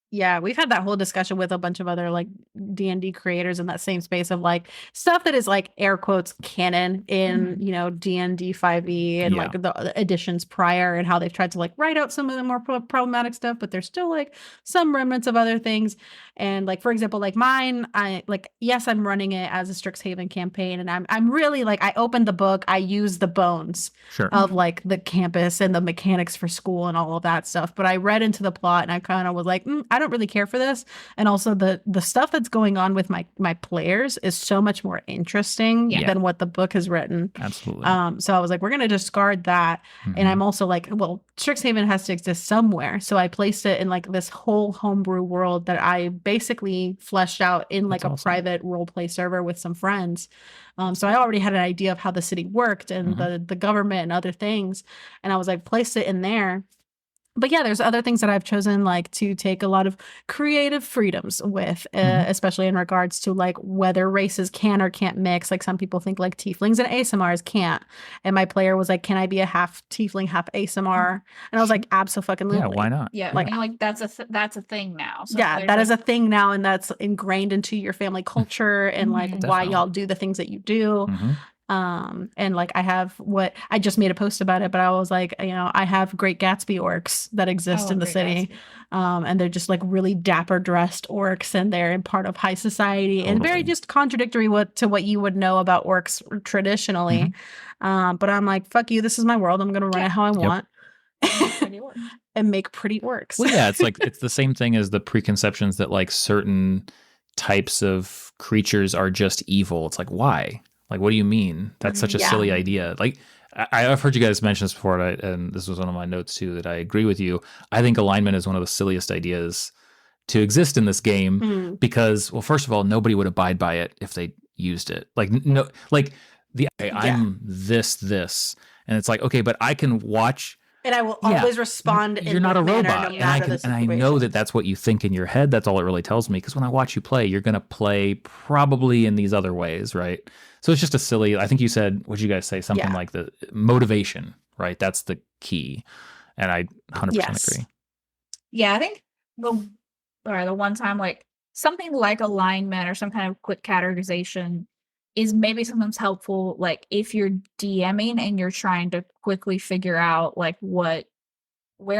Yeah, we've had that whole discussion with a bunch of other like D&D creators in that same space of like stuff that is like air quotes canon in, you know, D&D 5e and like the editions prior, and how they've tried to like write out some of the more problematic stuff, but there's still like some remnants of other things. And like, for example, like mine, I like, yes, I'm running it as a Strixhaven campaign, and I'm really like, I opened the book, I use the bones of like the campus and the mechanics for school and all of that stuff, but I read into the plot and I kind of was like, I don't really care for this. And also the stuff that's going on with my players is so much more interesting than what the book has written. Absolutely. So I was like, we're going to discard that. And I'm also like, well, Strixhaven has to exist somewhere. So I placed it in like this whole homebrew world that I basically fleshed out in like a private role play server with some friends. So I already had an idea of how the city worked and the government and other things. And I was like, placed it in there. But yeah, there's other things that I've chosen like to take a lot of creative freedoms with, especially in regards to like whether races can or can't mix. Like some people think like tieflings and ASMRs can't. And my player was like, can I be a half tiefling, half ASMR? And I was like, absolutely. Yeah, why not? Yeah, like that's a thing now. So yeah, that is a thing now, and that's ingrained into your family culture and like why y'all do the things that you do. And like I have what I just made a post about it, but I was like, you know, I have Great Gatsby orcs that exist in the city. And they're just like really dapper dressed orcs, and they're in part of high society and very just contradictory to what you would know about orcs traditionally. But I'm like, fuck you, this is my world. I'm gonna run it how I want. And make pretty orcs. Well, yeah, it's like it's the same thing as the preconceptions that like certain types of creatures are just evil. It's like, why? Like, what do you mean? That's such a silly idea. Like, I've heard you guys mention this before, and this was one of my notes too, that I agree with you. I think alignment is one of the silliest ideas to exist in this game because, well, first of all, nobody would abide by it if they used it. Like, no, like I'm this, and it's like, okay, but I can watch. And I will always respond. You're not a robot, and I know that that's what you think in your head. That's all it really tells me. Because when I watch you play, you're going to play probably in these other ways, right? So it's just a silly. I think you said, what'd you guys say? Something like the motivation, right? That's the key, and I 100% agree. Yeah, I think the one time like something like alignment or some kind of quick categorization is maybe sometimes helpful, like if you're DMing and you're trying to quickly figure out like where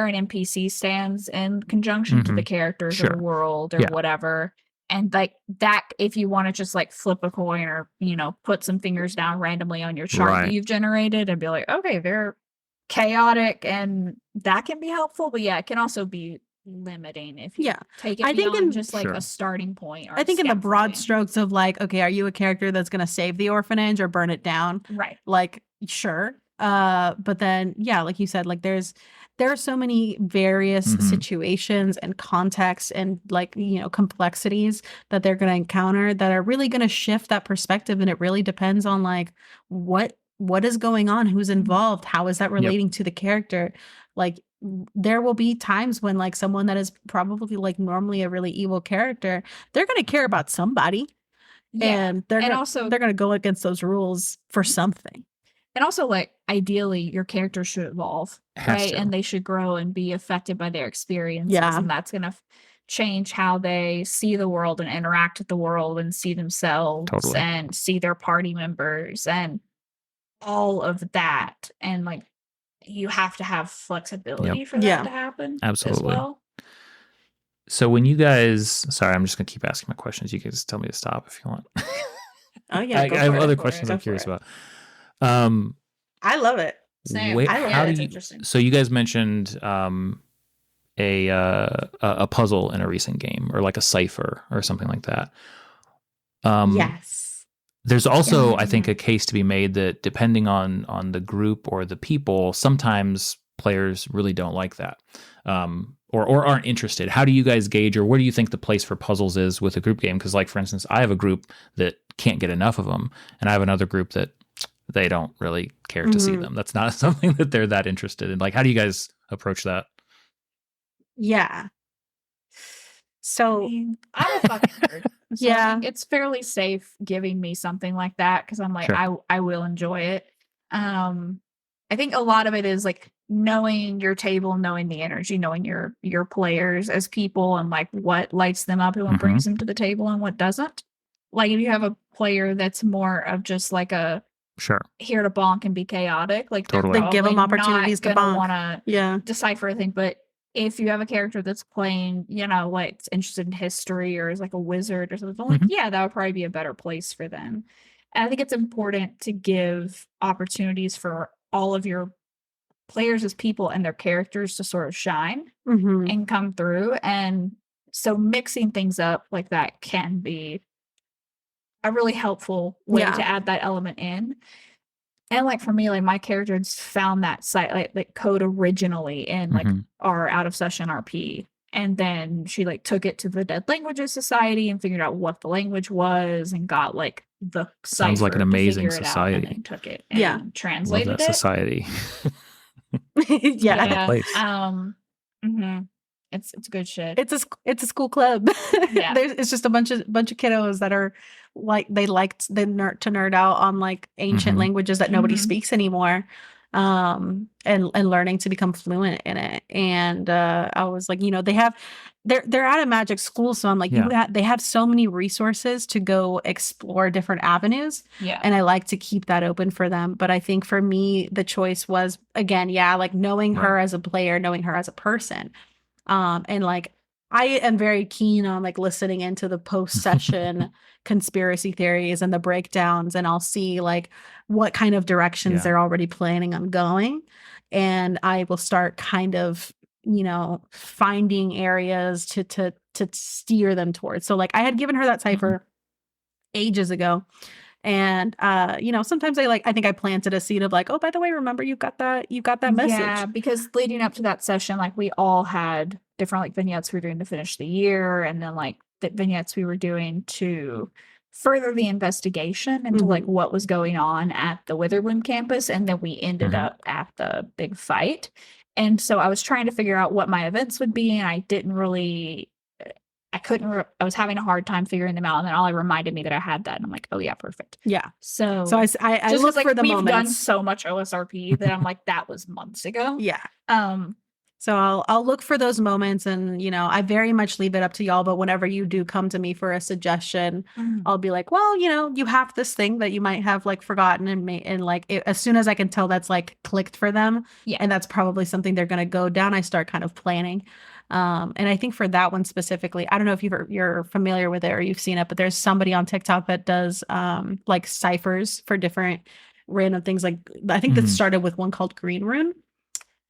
an NPC stands in conjunction to the characters or the world or whatever. And like that, if you want to just like flip a coin or, you know, put some fingers down randomly on your chart that you've generated and be like, okay, they're chaotic, and that can be helpful. But yeah, it can also be limiting if you take it beyond just like a starting point. Or I think in the broad strokes of like, okay, are you a character that's going to save the orphanage or burn it down? Right. Like, sure. But then, yeah, like you said, like there are so many various situations and contexts and like, you know, complexities that they're going to encounter that are really going to shift that perspective. And it really depends on like what is going on, who's involved, how is that relating to the character. Like there will be times when like someone that is probably like normally a really evil character, they're going to care about somebody. and they're and gonna, also they're going to go against those rules for something. And also, like, ideally, your character should evolve, right? And they should grow and be affected by their experiences. Yeah. And that's going to change how they see the world and interact with the world and see themselves and see their party members and all of that. And, like, you have to have flexibility for that to happen. Absolutely. As well. So when you guys, sorry, I'm just going to keep asking my questions. You can just tell me to stop if you want. Oh, yeah. I have other questions I'm curious about. I love it. Same. Interesting. So you guys mentioned a puzzle in a recent game, or like a cipher or something like that. Yes. There's also, I think, a case to be made that depending on the group or the people, sometimes players really don't like that, or aren't interested. How do you guys gauge, or where do you think the place for puzzles is with a group game? Because, like, for instance, I have a group that can't get enough of them, and I have another group that they don't really care to see them. That's not something that they're that interested in. Like, how do you guys approach that? Yeah. So I'm a fucking nerd. So yeah, it's fairly safe giving me something like that because I'm like, I will enjoy it. I think a lot of it is like knowing your table, knowing the energy, knowing your players as people, and like what lights them up and what brings them to the table and what doesn't. Like if you have a player that's more of just like a here to bonk and be chaotic, like totally give them opportunities to bonk. Want to decipher a thing, but if you have a character that's playing, you know, like interested in history or is like a wizard or something, like that would probably be a better place for them. And I think it's important to give opportunities for all of your players as people and their characters to sort of shine and come through. And so mixing things up like that can be a really helpful way to add that element in. And like for me, like my characters found that site like code originally in like our out of session RP. And then she like took it to the Dead Languages Society and figured out what the language was and got like the sounds like an amazing society. And took it and translated love that society. It's good shit. It's a school club. It's just a bunch of kiddos that are like they liked to nerd out on like ancient languages that nobody speaks anymore, and learning to become fluent in it. And I was like, you know, they're at a magic school, so I'm like, they have so many resources to go explore different avenues. And I like to keep that open for them. But I think for me, the choice was again, like knowing her as a player, knowing her as a person. And like, I am very keen on like listening into the post-session conspiracy theories and the breakdowns, and I'll see like what kind of directions they're already planning on going. And I will start kind of, you know, finding areas to steer them towards. So like I had given her that cipher ages ago. And you know, sometimes I think I planted a seed of like, oh, by the way, remember you got that message. Yeah, because leading up to that session, like we all had different like vignettes we were doing to finish the year, and then like the vignettes we were doing to further the investigation into like what was going on at the Witherbloom campus, and then we ended up at the big fight. And so I was trying to figure out what my events would be, and I didn't really I was having a hard time figuring them out. And then all reminded me that I had that. And I'm like, oh yeah, perfect. Yeah. So I look for the moments. We've done so much OSRP that I'm like, that was months ago. Yeah. So I'll look for those moments, and, you know, I very much leave it up to y'all. But whenever you do come to me for a suggestion, I'll be like, well, you know, you have this thing that you might have like forgotten, and like as soon as I can tell that's like clicked for them, and that's probably something they're going to go down, I start kind of planning. And I think for that one specifically, I don't know if you're familiar with it or you've seen it, but there's somebody on TikTok that does like ciphers for different random things. Like I think that started with one called Green Rune.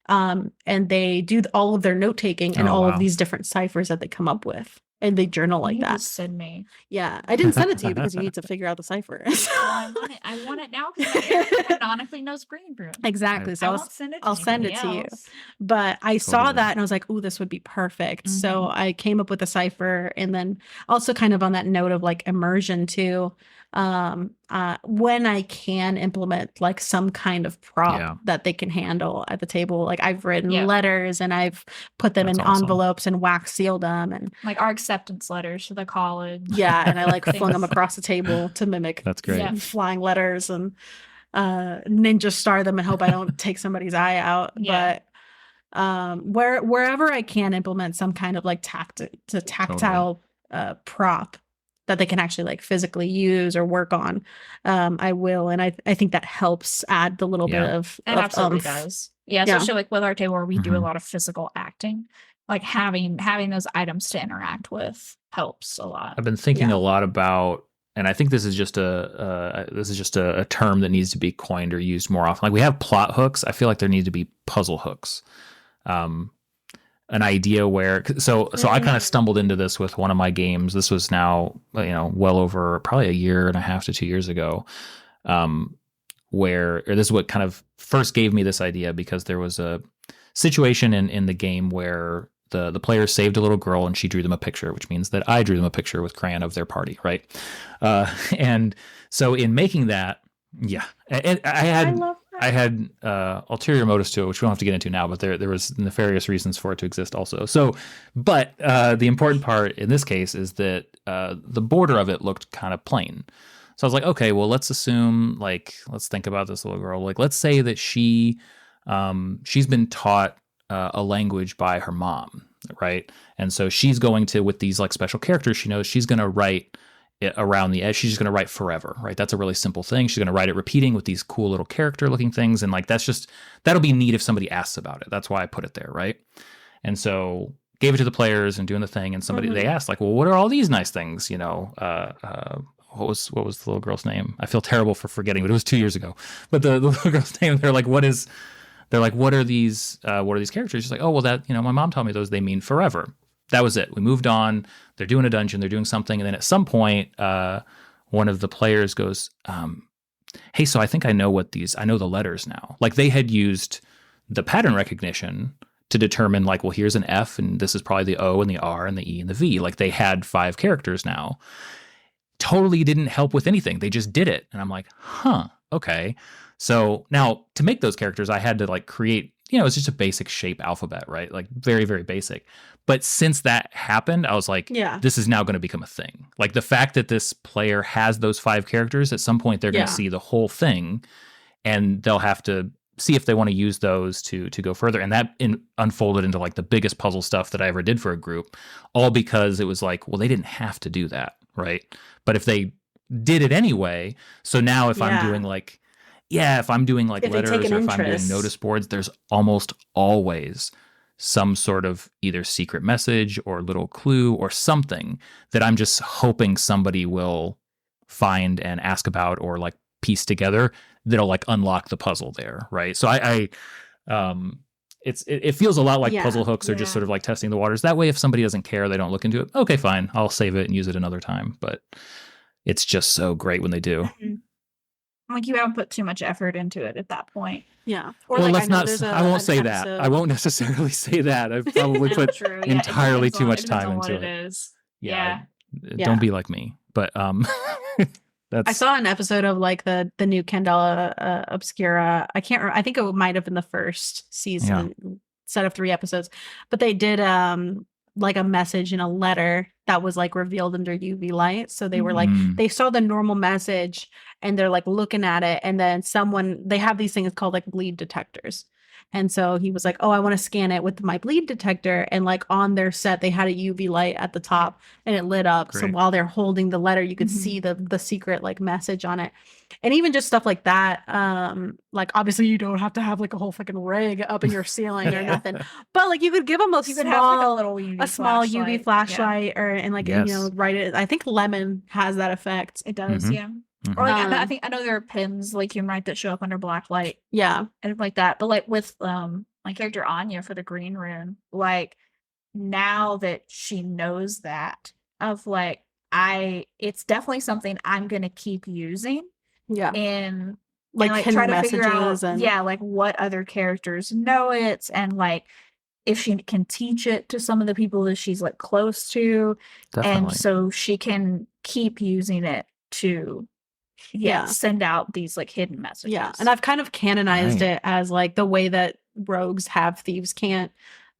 And they do all of their note taking and all of these different ciphers that they come up with, and they journal like that. Send me. Yeah, I didn't send it to you because you need to figure out the cipher. I want it now because canonically knows Green Rune. Exactly. So I'll send it to you. But I saw Totally. that and I was like, "Oh, this would be perfect." So I came up with a cipher, and then also kind of on that note of like immersion too. when I can implement like some kind of prop Yeah. that they can handle at the table. Like I've written Yeah. letters and I've put them That's in awesome. envelopes and wax sealed them, and Like our acceptance letters to the college. yeah, and I like flung them Things. across the table to mimic That's great. Yeah. flying letters, and ninja star them and hope I don't take somebody's eye out. Yeah. But wherever I can implement some kind of like tactile prop that they can actually like physically use or work on, I will. And I think that helps add the little bit of It absolutely oomph. does. Yeah, especially like with our table where we do a lot of physical acting. Like having those items to interact with helps a lot. I've been thinking a lot about, and I think this is just a term that needs to be coined or used more often. Like we have plot hooks. I feel like there need to be puzzle hooks. An idea where so I kind of stumbled into this with one of my games. This was now well over probably a year and a half to 2 years ago, where this is what kind of first gave me this idea, because there was a situation in the game where the players saved a little girl and she drew them a picture, which means that I drew them a picture with crayon of their party, right? And so in making that, I had ulterior motives to it, which we don't have to get into now, but there was nefarious reasons for it to exist also. So, but the important part in this case is that the border of it looked kind of plain. So I was like, okay, well, let's assume, like, let's think about this little girl. Like, let's say that she's been taught a language by her mom, right? And so she's going to, with these like special characters she knows, she's going to write it around the edge. She's just going to write forever, right? That's a really simple thing. She's going to write it repeating with these cool little character looking things. And like, that'll be neat if somebody asks about it. That's why I put it there, right? And so gave it to the players and doing the thing. And somebody, they asked like, well, what are all these nice things? What was the little girl's name? I feel terrible for forgetting, but it was 2 years ago. But the little girl's name, they're like, what are these characters? She's like, oh, well, my mom taught me those, they mean forever. That was it. We moved on. They're doing a dungeon. They're doing something. And then at some point, one of the players goes, hey, so I think I know the letters now. Like they had used the pattern recognition to determine like, well, here's an F and this is probably the O and the R and the E and the V. Like they had 5 characters now. Totally didn't help with anything. They just did it. And I'm like, okay. So now to make those characters, I had to like create, it's just a basic shape alphabet, right? Like very, very basic. But since that happened, I was like, this is now going to become a thing. Like the fact that this player has those 5 characters, at some point they're going to see the whole thing and they'll have to see if they want to use those to go further. And that unfolded into like the biggest puzzle stuff that I ever did for a group, all because it was like, well, they didn't have to do that, right? But if they did it anyway, so now if I'm doing like, if I'm doing like letters or if I'm doing notice boards, there's almost always some sort of either secret message or little clue or something that I'm just hoping somebody will find and ask about or like piece together that'll like unlock the puzzle there, right? So it feels a lot like puzzle hooks are just sort of like testing the waters. That way, if somebody doesn't care, they don't look into it. Okay, fine, I'll save it and use it another time. But it's just so great when they do. Mm-hmm. Like you haven't put too much effort into it at that point. Yeah. Or well, let's not. I won't say that. I won't necessarily say that. I've probably put entirely too much time into it. Is. Yeah. Don't be like me. But I saw an episode of like the new Candela Obscura. I can't remember. I think it might have been the first season set of 3 episodes, but they did like a message in a letter that was like revealed under UV light. So they were like, they saw the normal message and they're like looking at it. And then they have these things called like bleed detectors. And so he was like, oh, I want to scan it with my bleed detector. And like on their set, they had a UV light at the top and it lit up. Great. So while they're holding the letter, you could see the secret like message on it. And even just stuff like that. Like obviously you don't have to have like a whole fucking rig up in your ceiling or nothing. But like you could give them a small UV flashlight and like, write it. I think Lemon has that effect. It does, yeah. Or like I know there are pins like you might that show up under black light. Yeah. And like that. But like with my character Anya for the green rune, like now that she knows that of like it's definitely something I'm gonna keep using. Yeah. And like try to figure out like what other characters know it and like if she can teach it to some of the people that she's like close to. Definitely. And so she can keep using it to Yeah. send out these like hidden messages. Yeah, and I've kind of canonized Right. it as like the way that rogues have, thieves can't,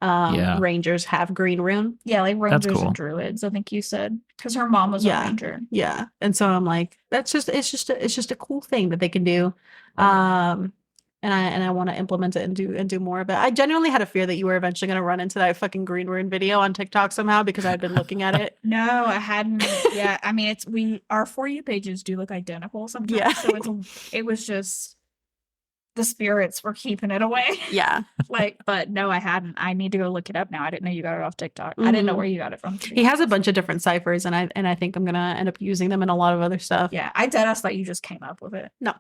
Yeah. rangers have green rune. Yeah, like That's rangers cool. and druids, I think you said, because her mom was a Yeah. ranger. Yeah, and so I'm like, it's just a cool thing that they can do, and I want to implement it and do more of it. I genuinely had a fear that you were eventually going to run into that fucking green rune video on TikTok somehow because I'd been looking at it. No, I hadn't. Yeah, I mean, our For You pages do look identical sometimes. Yeah. So it was just the spirits were keeping it away. Yeah, But no, I hadn't. I need to go look it up now. I didn't know you got it off TikTok. I didn't know where you got it from. he has a bunch of different ciphers, and I think I'm gonna end up using them in a lot of other stuff. Yeah, I deadass thought you just came up with it. No,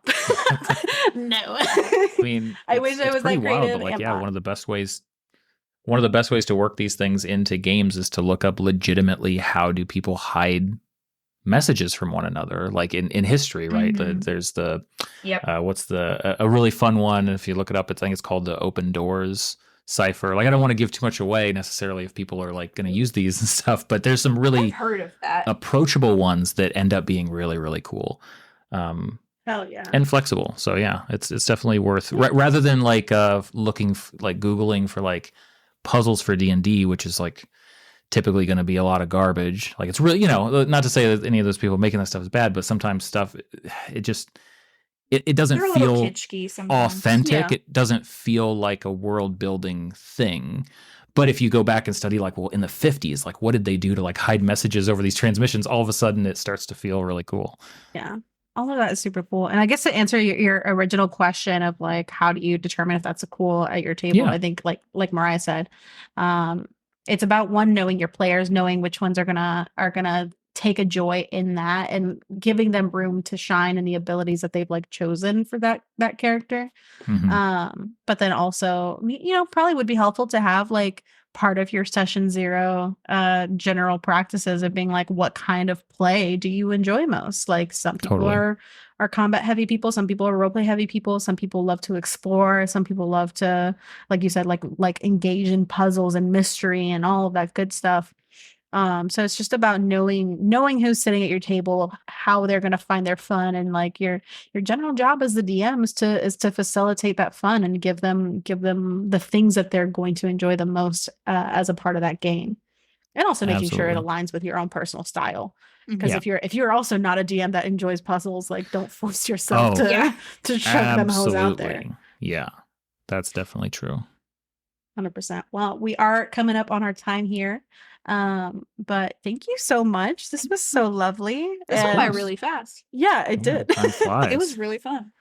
no. I mean, I wish I it's was pretty that wild, creative. but like, I'm yeah, not. one of the best ways to work these things into games is to look up legitimately how do people hide messages from one another, like in history, right? Mhm. There's the Yep. what's a really fun one, if you look it up, I think it's called the open doors cipher. Like, I don't want to give too much away necessarily if people are like going to use these and stuff, but there's some really I've heard of that. approachable ones that end up being really, really cool. Hell yeah. And flexible. So yeah, it's definitely worth rather than like looking like Googling for like puzzles for D&D, which is like typically going to be a lot of garbage. Like, it's really, not to say that any of those people making that stuff is bad, but sometimes stuff, it just it doesn't They're a little feel kitschy sometimes. authentic. Yeah. It doesn't feel like a world building thing. But if you go back and study, like, well, in the 50s, like, what did they do to like hide messages over these transmissions? All of a sudden it starts to feel really cool. Yeah. All of that is super cool. And I guess to answer your original question of like, how do you determine if that's a cool at your table? Yeah. I think like Mariah said, it's about knowing your players, knowing which ones are gonna take a joy in that and giving them room to shine in the abilities that they've like chosen for that character. Mhm. But then also, probably would be helpful to have like part of your session 0 general practices of being like, what kind of play do you enjoy most? Like, some people Totally. are combat heavy people, some people are roleplay heavy people, some people love to explore, some people love to, like you said, like engage in puzzles and mystery and all of that good stuff. So it's just about knowing who's sitting at your table, how they're going to find their fun, and like your general job as the DM is to facilitate that fun and give them the things that they're going to enjoy the most as a part of that game, and also making sure it Absolutely. aligns with your own personal style. Because Yeah. if you're also not a DM that enjoys puzzles, like, don't force yourself Oh, to Yeah. to chuck them hoes out there. Absolutely. Yeah, that's definitely true. 100%. Well, we are coming up on our time here. But thank you so much. This was so lovely. This went by and- really fast. Yeah, it Yeah, did. time flies. It was really fun.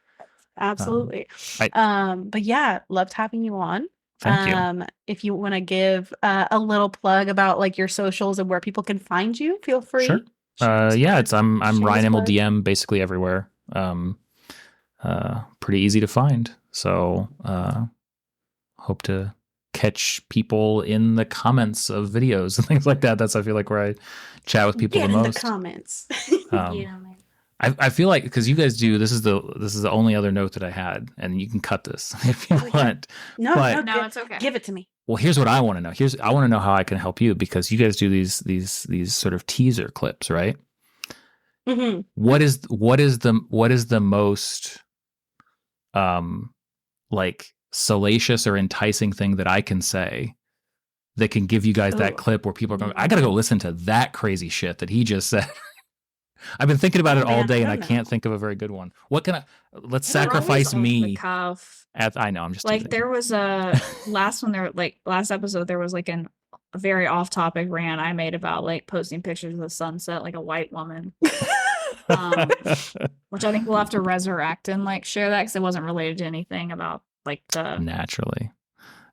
Absolutely. I- But yeah, loved having you on. Thank you. If you want to give a little plug about like your socials and where people can find you, feel free. Sure. Shameless Yeah, plug. I'm Shameless Ryan Imel plug. DM basically everywhere. Pretty easy to find. So hope to catch people in the comments of videos and things like that. That's, I feel like, where I chat with people Get the in most. the comments. Um, Yeah, man. I feel like, because you guys do, this is the only other note that I had, and you can cut this if you want. No, But- No, it's okay. give it to me. Well, here's what I want to know. I want to know how I can help you, because you guys do these sort of teaser clips, right? Mm-hmm. What is the most like salacious or enticing thing that I can say that can give you guys that Ooh. clip where people are going, I gotta go listen to that crazy shit that he just said. I've been thinking about it all man, day I and I don't know. can't think of a very good one. What can let's They're always sacrifice off the me. cuff. I know, I'm just Like, teasing. there was a last episode, there was like a very off topic rant I made about like posting pictures of the sunset, like a white woman, which I think we'll have to resurrect and like share that, because it wasn't related to anything about like the Naturally.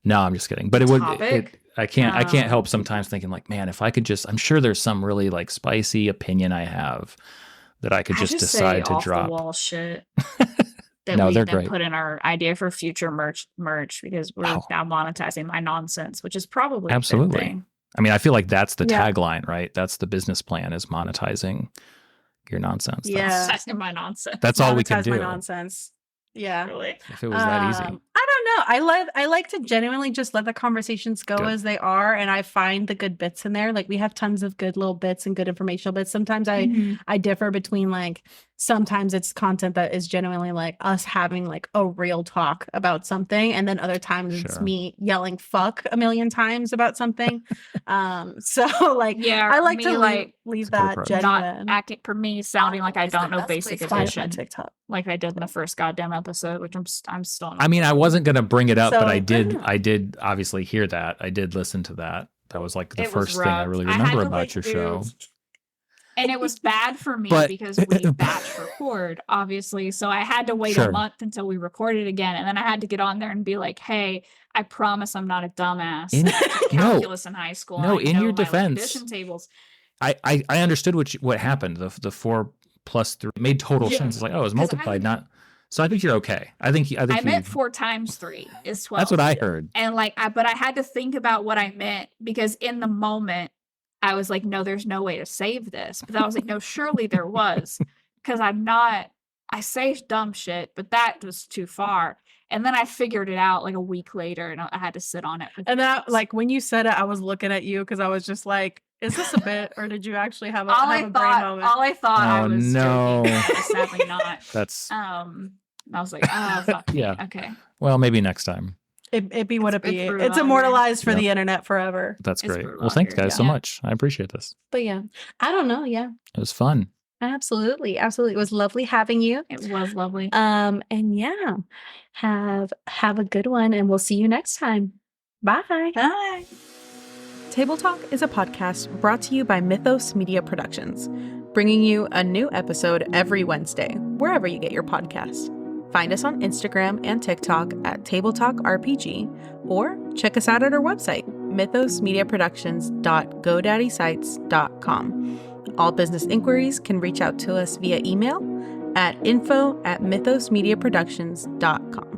No, I'm just kidding. But it would topic. I can't help sometimes thinking like, man, if I could just, I'm sure there's some really like spicy opinion I have that I could I just say decide to off drop. the wall shit that No, we they're then great. put in our idea for future merch, because we're Wow. now monetizing my nonsense, which is probably a good Absolutely. thing. I mean, I feel like that's the Yeah. tagline, right? That's the business plan, is monetizing your nonsense. Yeah. That's my nonsense. That's all we can Monetize do. my nonsense. Yeah. Really. If it was that easy. I don't know. I like to genuinely just let the conversations go Good. as they are, and I find the good bits in there. Like we have tons of good little bits and good informational bits. Sometimes I differ between like sometimes it's content that is genuinely like us having like a real talk about something, and then other times it's Sure. me yelling fuck a million times about something. So like Yeah, I like me, to like, leave a good that approach. genuine. not acting for me, sounding like I It's the don't know best basic place to find my addition, TikTok. like I did in the first goddamn episode, which I'm still not. I mean, I wasn't going to bring it up, but So, I I did. don't know. I did obviously hear that. I did listen to that. That was like the It was first thing I rough. really I had remember to, about like, your do- show. And it was bad for me But- because we batch record, obviously. So I had to wait Sure. a month until we recorded again. And then I had to get on there and be like, hey, I promise I'm not a dumbass. In- I took no. calculus in high school. No, and I in know your my, like, defense, addition tables. I understood what happened. The 4 + 3 made total Yeah. sense. It's like, oh, it was 'Cause multiplied, not. So I think you're okay. I think I you, meant 4 times 3 is 12. that's what I heard. And like, but I had to think about what I meant because in the moment I was like, no, there's no way to save this. But I was like, no, surely there was. Because I say dumb shit, but that was too far. And then I figured it out like a week later and I had to sit on it. And then like when you said it, I was looking at you because I was just like, is this a bit or did you actually have a brain moment? All I thought I Oh, was no. joking, but sadly not. That's I was like, oh fuck. yeah. Okay. Well, maybe next time. It be what it It's be. brutal It's out here. immortalized for Yep. the internet forever. That's It's great. brutal Well, out thanks here, guys so yeah. much. I appreciate this. But yeah, I don't know. Yeah, It was fun. absolutely. It was lovely having you. It was lovely. And yeah, have a good one, and we'll see you next time. Bye. Bye. Table Talk is a podcast brought to you by Mythos Media Productions, bringing you a new episode every Wednesday, wherever you get your podcast. Find us on Instagram and TikTok at Table Talk RPG, or check us out at our website, mythosmediaproductions.godaddyscites.com. All business inquiries can reach out to us via email at info@mythosmediaproductions.com.